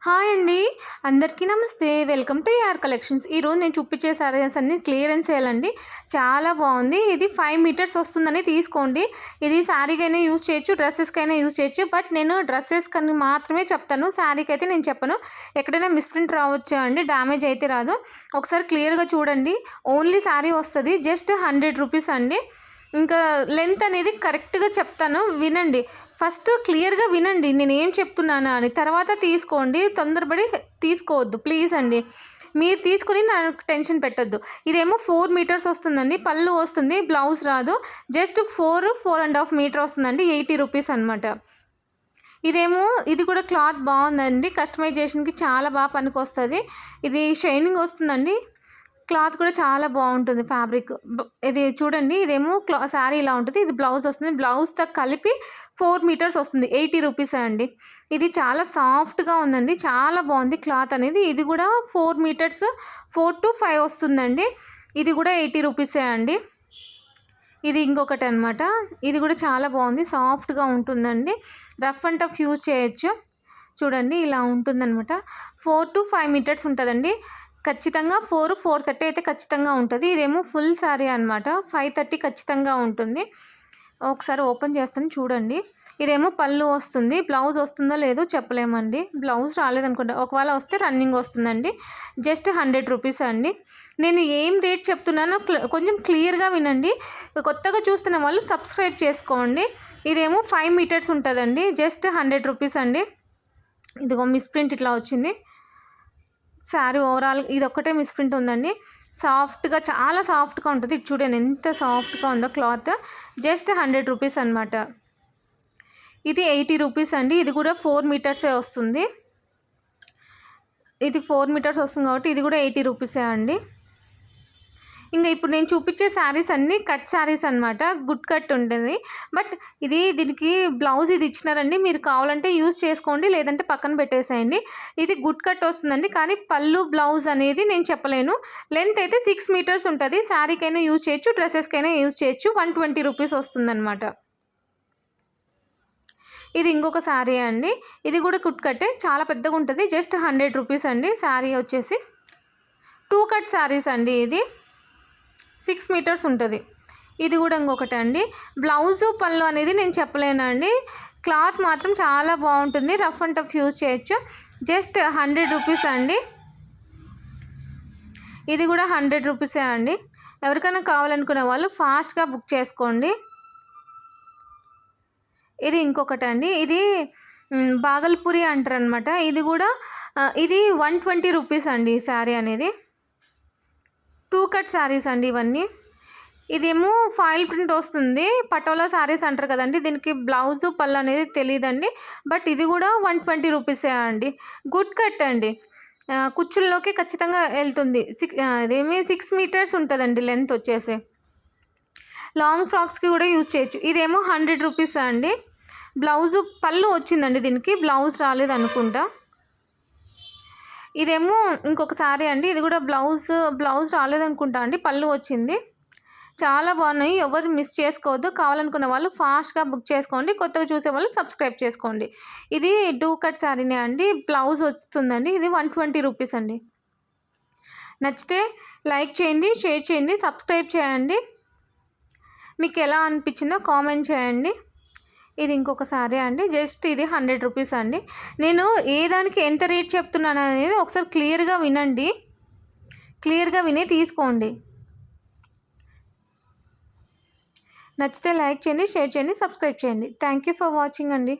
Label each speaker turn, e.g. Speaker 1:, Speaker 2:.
Speaker 1: Hi అండి. అందరికీ నమస్తే. Welcome to AR collections. ఈరోజు నేను చూపించే సారీస్ అన్ని క్లియరెన్స్ సేల్. చాలా బాగుంది. ఇది 5 మీటర్స్ వస్తుందని తీసుకోండి. ఇది శారీకైనా యూజ్ చేయొచ్చు, డ్రెస్సెస్కైనా యూజ్ చేయొచ్చు. బట్ నేను డ్రెస్సెస్ కని మాత్రమే చెప్తాను, శారీకి అయితే నేను చెప్పను. ఎక్కడైనా మిస్ప్రింట్ రావచ్చు అండి, డ్యామేజ్ అయితే రాదు. ఒకసారి క్లియర్గా చూడండి. ఓన్లీ శారీ వస్తుంది, జస్ట్ 100 రూపీస్ అండి. ఇంకా లెంత్ అనేది కరెక్ట్గా చెప్తాను, వినండి. ఫస్ట్ క్లియర్గా వినండి నేను ఏం చెప్తున్నాను అని, తర్వాత తీసుకోండి. తొందరపడి తీసుకోవద్దు ప్లీజ్ అండి. మీరు తీసుకుని నాకు టెన్షన్ పెట్టొద్దు. ఇదేమో 4 మీటర్స్ వస్తుందండి, పళ్ళు వస్తుంది, బ్లౌజ్ రాదు. జస్ట్ 4.5 మీటర్ వస్తుందండి, 80 రూపీస్ అనమాట. ఇది కూడా క్లాత్ బాగుందండి, కస్టమైజేషన్కి చాలా బాగా పనికొస్తుంది. ఇది షైనింగ్ వస్తుందండి, క్లాత్ కూడా చాలా బాగుంటుంది. ఫ్యాబ్రిక్ ఇది చూడండి. ఇదేమో శారీ ఇలా ఉంటుంది, ఇది బ్లౌజ్ వస్తుంది. బ్లౌజ్తో కలిపి 4 మీటర్స్ వస్తుంది, 80 రూపీస్ అండి. ఇది చాలా సాఫ్ట్గా ఉందండి, చాలా బాగుంది క్లాత్ అనేది. ఇది కూడా 4 మీటర్స్ 4 to 5 వస్తుందండి. ఇది కూడా 80 రూపీసే అండి. ఇది ఇంకొకటి అనమాట. ఇది కూడా చాలా బాగుంది, సాఫ్ట్గా ఉంటుందండి. రఫ్ అండ్ టఫ్ యూజ్ చేయొచ్చు. చూడండి ఇలా ఉంటుందన్నమాట. 4 to 5 మీటర్స్ ఉంటుందండి. ఖచ్చితంగా 4-4:30 అయితే ఖచ్చితంగా ఉంటుంది. ఇదేమో ఫుల్ శారీ అనమాట, 5:30 ఖచ్చితంగా ఉంటుంది. ఒకసారి ఓపెన్ చేస్తాను చూడండి. ఇదేమో పళ్ళు వస్తుంది, బ్లౌజ్ వస్తుందో లేదో చెప్పలేమండి. బ్లౌజ్ రాలేదనుకుంటా, ఒకవేళ వస్తే రన్నింగ్ వస్తుందండి. జస్ట్ 100 రూపీస్ అండి. నేను ఏం రేట్ చెప్తున్నానో కొంచెం క్లియర్గా వినండి. కొత్తగా చూస్తున్న వాళ్ళు సబ్స్క్రైబ్ చేసుకోండి. ఇదేమో 5 మీటర్స్ ఉంటుందండి, జస్ట్ 100 రూపీస్ అండి. ఇదిగో మిస్ప్రింట్ ఇట్లా వచ్చింది. శారీ ఓవరాల్ ఇది ఒక్కటే మిస్ప్రింట్ ఉందండి. సాఫ్ట్గా, చాలా సాఫ్ట్గా ఉంటుంది. ఇది చూడండి ఎంత సాఫ్ట్గా ఉందో క్లాత్. జస్ట్ 100 రూపీస్ అనమాట. ఇది 80 రూపీస్ అండి. ఇది కూడా 4 మీటర్సే వస్తుంది. ఇది 4 మీటర్స్ వస్తుంది కాబట్టి ఇది కూడా 80 రూపీసే అండి. ఇంకా ఇప్పుడు నేను చూపించే శారీస్ అన్నీ కట్ శారీస్ అనమాట, గుడ్ కట్ ఉంటుంది. బట్ దీనికి బ్లౌజ్ ఇది ఇచ్చినారండి, మీరు కావాలంటే యూజ్ చేసుకోండి, లేదంటే పక్కన పెట్టేసేయండి. ఇది గుడ్ కట్ వస్తుందండి, కానీ పళ్ళు బ్లౌజ్ అనేది నేను చెప్పలేను. లెంత్ అయితే 6 మీటర్స్ ఉంటుంది. శారీకైనా యూజ్ చేయొచ్చు, డ్రెస్సెస్కైనా యూజ్ చేయొచ్చు. 120 రూపీస్ వస్తుందన్నమాట. ఇది ఇంకొక శారీ అండి. ఇది కూడా గుడ్ కట్టే, చాలా పెద్దగా ఉంటుంది. జస్ట్ 100 రూపీస్ అండి. శారీ వచ్చేసి 2 కట్ శారీస్ అండి. ఇది 6 మీటర్స్ ఉంటుంది. ఇది కూడా ఇంకొకటి అండి. బ్లౌజు పళ్ళు అనేది నేను చెప్పలేనండి. క్లాత్ మాత్రం చాలా బాగుంటుంది, రఫ్ అండ్ టఫ్ యూజ్ చేయొచ్చు. జస్ట్ 100 రూపీస్ అండి. ఇది కూడా 100 రూపీసే అండి. ఎవరికైనా కావాలనుకునే వాళ్ళు ఫాస్ట్గా బుక్ చేసుకోండి. ఇది ఇంకొకటి అండి. ఇది బాగల్పూరి అంటారు అనమాట. ఇది కూడా ఇది 120 రూపీస్ అండి. ఈ శారీ అనేది 2 కట్ శారీస్ అండి ఇవన్నీ. ఇదేమో ఫాయిల్ ప్రింట్ వస్తుంది, పటోలా శారీస్ అంటారు కదండి. దీనికి బ్లౌజు పళ్ళు అనేది తెలియదండి. బట్ ఇది కూడా 120 రూపీసే అండి. గుడ్ కట్ అండి, కుచ్చుల్లోకి ఖచ్చితంగా వెళ్తుంది. ఇదేమి 6 మీటర్స్ ఉంటుందండి లెంత్ వచ్చేసి. లాంగ్ ఫ్రాక్స్కి కూడా యూజ్ చేయొచ్చు. ఇదేమో 100 రూపీస్ అండి. బ్లౌజు పళ్ళు వచ్చిందండి, దీనికి బ్లౌజ్ రాలేదు అనుకుంటా. ఇదేమో ఇంకొక శారీ అండి. ఇది కూడా బ్లౌజ్ రాలేదనుకుంటా అండి, పళ్ళు వచ్చింది. చాలా బాగున్నాయి, ఎవరు మిస్ చేసుకోవద్దు. కావాలనుకున్న వాళ్ళు ఫాస్ట్గా బుక్ చేసుకోండి. కొత్తగా చూసే వాళ్ళు సబ్స్క్రైబ్ చేసుకోండి. ఇది 2 కట్ శారీనే అండి, బ్లౌజ్ వస్తుందండి. ఇది 120 రూపీస్ అండి. నచ్చితే లైక్ చేయండి, షేర్ చేయండి, సబ్స్క్రైబ్ చేయండి. మీకు ఎలా అనిపించిందో కామెంట్ చేయండి. ఇది ఇంకొక శారీ అండి. జస్ట్ ఇది 100 రూపీస్ అండి. నేను ఏ దానికి ఎంత రేట్ చెప్తున్నాను అనేది ఒకసారి క్లియర్గా వినండి. క్లియర్గా వినే తీసుకోండి. నచ్చితే లైక్ చేయండి, షేర్ చేయండి, సబ్స్క్రైబ్ చేయండి. థ్యాంక్ యూ ఫర్ వాచింగ్ అండి.